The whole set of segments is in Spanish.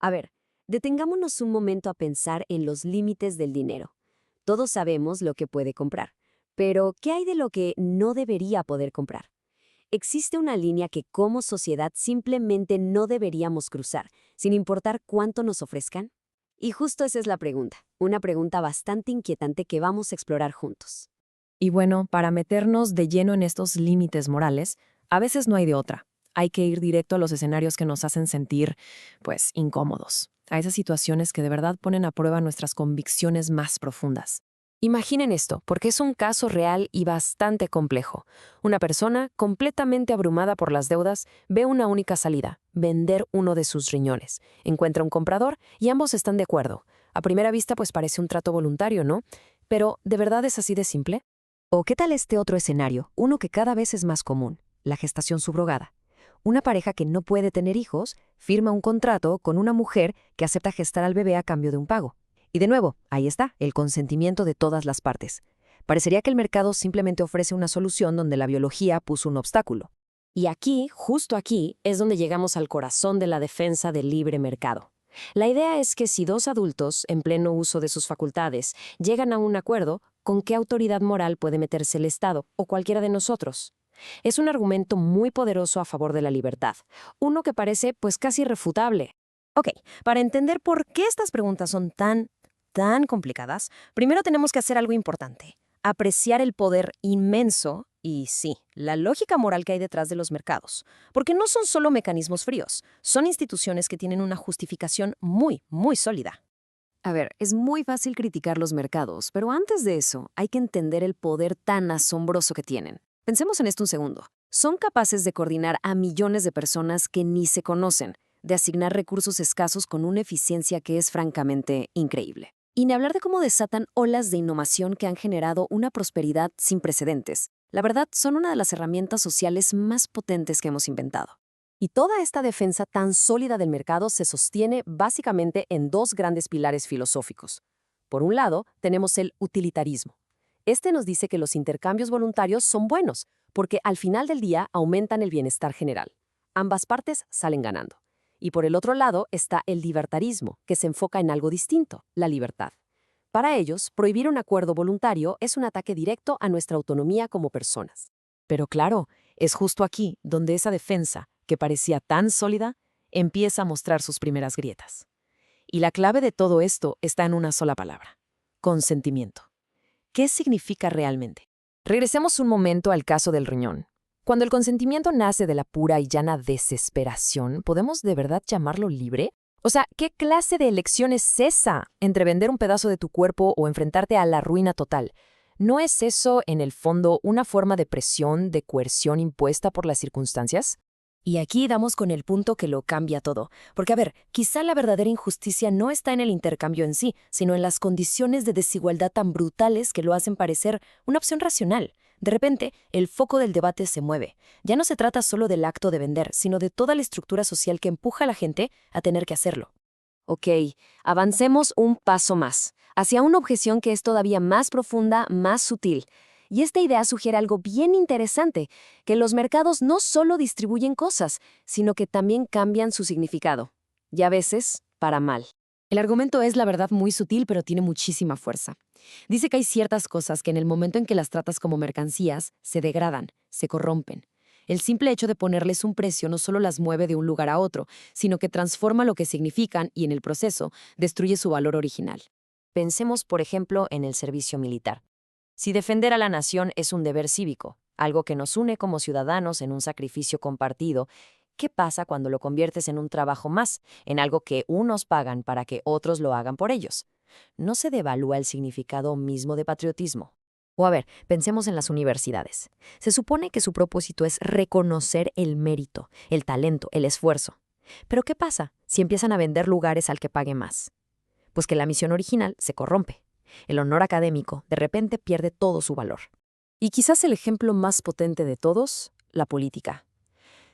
A ver, detengámonos un momento a pensar en los límites del dinero. Todos sabemos lo que puede comprar, pero ¿qué hay de lo que no debería poder comprar? Existe una línea que como sociedad simplemente no deberíamos cruzar, sin importar cuánto nos ofrezcan. Y justo esa es la pregunta, una pregunta bastante inquietante que vamos a explorar juntos. Y bueno, para meternos de lleno en estos límites morales, a veces no hay de otra. Hay que ir directo a los escenarios que nos hacen sentir, pues, incómodos, a esas situaciones que de verdad ponen a prueba nuestras convicciones más profundas. Imaginen esto, porque es un caso real y bastante complejo. Una persona, completamente abrumada por las deudas, ve una única salida: vender uno de sus riñones. Encuentra un comprador y ambos están de acuerdo. A primera vista, pues parece un trato voluntario, ¿no? Pero, ¿de verdad es así de simple? ¿O qué tal este otro escenario, uno que cada vez es más común, la gestación subrogada? Una pareja que no puede tener hijos firma un contrato con una mujer que acepta gestar al bebé a cambio de un pago. Y de nuevo, ahí está, el consentimiento de todas las partes. Parecería que el mercado simplemente ofrece una solución donde la biología puso un obstáculo. Y aquí, justo aquí, es donde llegamos al corazón de la defensa del libre mercado. La idea es que si dos adultos, en pleno uso de sus facultades, llegan a un acuerdo, ¿con qué autoridad moral puede meterse el Estado o cualquiera de nosotros? Es un argumento muy poderoso a favor de la libertad, uno que parece pues casi irrefutable. Ok, para entender por qué estas preguntas son tan complicadas, primero tenemos que hacer algo importante: apreciar el poder inmenso y, sí, la lógica moral que hay detrás de los mercados. Porque no son solo mecanismos fríos, son instituciones que tienen una justificación muy sólida. A ver, es muy fácil criticar los mercados, pero antes de eso, hay que entender el poder tan asombroso que tienen. Pensemos en esto un segundo. Son capaces de coordinar a millones de personas que ni se conocen, de asignar recursos escasos con una eficiencia que es francamente increíble. Y ni hablar de cómo desatan olas de innovación que han generado una prosperidad sin precedentes. La verdad, son una de las herramientas sociales más potentes que hemos inventado. Y toda esta defensa tan sólida del mercado se sostiene básicamente en dos grandes pilares filosóficos. Por un lado, tenemos el utilitarismo. Este nos dice que los intercambios voluntarios son buenos, porque al final del día aumentan el bienestar general. Ambas partes salen ganando. Y por el otro lado está el libertarismo, que se enfoca en algo distinto: la libertad. Para ellos, prohibir un acuerdo voluntario es un ataque directo a nuestra autonomía como personas. Pero claro, es justo aquí donde esa defensa, que parecía tan sólida, empieza a mostrar sus primeras grietas. Y la clave de todo esto está en una sola palabra: consentimiento. ¿Qué significa realmente? Regresemos un momento al caso del riñón. Cuando el consentimiento nace de la pura y llana desesperación, ¿podemos de verdad llamarlo libre? O sea, ¿qué clase de elección es esa entre vender un pedazo de tu cuerpo o enfrentarte a la ruina total? ¿No es eso, en el fondo, una forma de presión, de coerción impuesta por las circunstancias? Y aquí damos con el punto que lo cambia todo. Porque, a ver, quizá la verdadera injusticia no está en el intercambio en sí, sino en las condiciones de desigualdad tan brutales que lo hacen parecer una opción racional. De repente, el foco del debate se mueve. Ya no se trata solo del acto de vender, sino de toda la estructura social que empuja a la gente a tener que hacerlo. Ok, avancemos un paso más, hacia una objeción que es todavía más profunda, más sutil. Y esta idea sugiere algo bien interesante: que los mercados no solo distribuyen cosas, sino que también cambian su significado. Y a veces, para mal. El argumento es, la verdad, muy sutil, pero tiene muchísima fuerza. Dice que hay ciertas cosas que en el momento en que las tratas como mercancías, se degradan, se corrompen. El simple hecho de ponerles un precio no solo las mueve de un lugar a otro, sino que transforma lo que significan y, en el proceso, destruye su valor original. Pensemos, por ejemplo, en el servicio militar. Si defender a la nación es un deber cívico, algo que nos une como ciudadanos en un sacrificio compartido, ¿qué pasa cuando lo conviertes en un trabajo más, en algo que unos pagan para que otros lo hagan por ellos? ¿No se devalúa el significado mismo de patriotismo? O a ver, pensemos en las universidades. Se supone que su propósito es reconocer el mérito, el talento, el esfuerzo. Pero ¿qué pasa si empiezan a vender lugares al que pague más? Pues que la misión original se corrompe. El honor académico de repente pierde todo su valor. Y quizás el ejemplo más potente de todos, la política.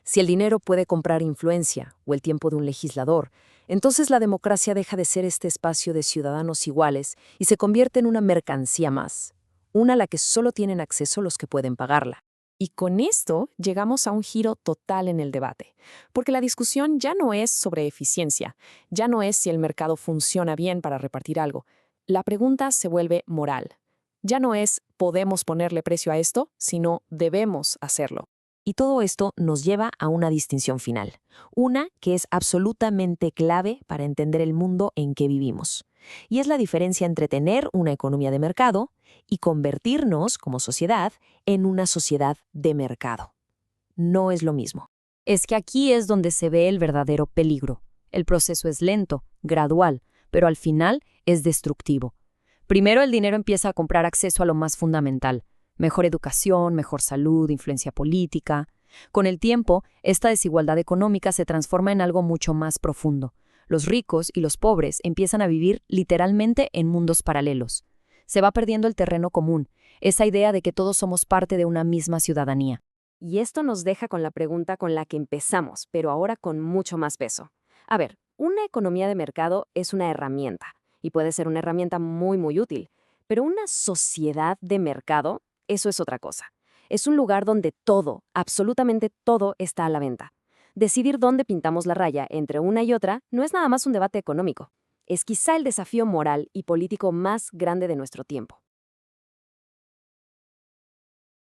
Si el dinero puede comprar influencia o el tiempo de un legislador, entonces la democracia deja de ser este espacio de ciudadanos iguales y se convierte en una mercancía más, una a la que solo tienen acceso los que pueden pagarla. Y con esto llegamos a un giro total en el debate, porque la discusión ya no es sobre eficiencia, ya no es si el mercado funciona bien para repartir algo. La pregunta se vuelve moral. Ya no es ¿podemos ponerle precio a esto?, sino ¿debemos hacerlo? Y todo esto nos lleva a una distinción final, una que es absolutamente clave para entender el mundo en que vivimos. Y es la diferencia entre tener una economía de mercado y convertirnos, como sociedad, en una sociedad de mercado. No es lo mismo. Es que aquí es donde se ve el verdadero peligro. El proceso es lento, gradual, pero al final es destructivo. Primero el dinero empieza a comprar acceso a lo más fundamental: mejor educación, mejor salud, influencia política. Con el tiempo, esta desigualdad económica se transforma en algo mucho más profundo. Los ricos y los pobres empiezan a vivir literalmente en mundos paralelos. Se va perdiendo el terreno común, esa idea de que todos somos parte de una misma ciudadanía. Y esto nos deja con la pregunta con la que empezamos, pero ahora con mucho más peso. A ver, una economía de mercado es una herramienta, y puede ser una herramienta muy útil, pero una sociedad de mercado, eso es otra cosa. Es un lugar donde todo, absolutamente todo, está a la venta. Decidir dónde pintamos la raya entre una y otra no es nada más un debate económico. Es quizá el desafío moral y político más grande de nuestro tiempo.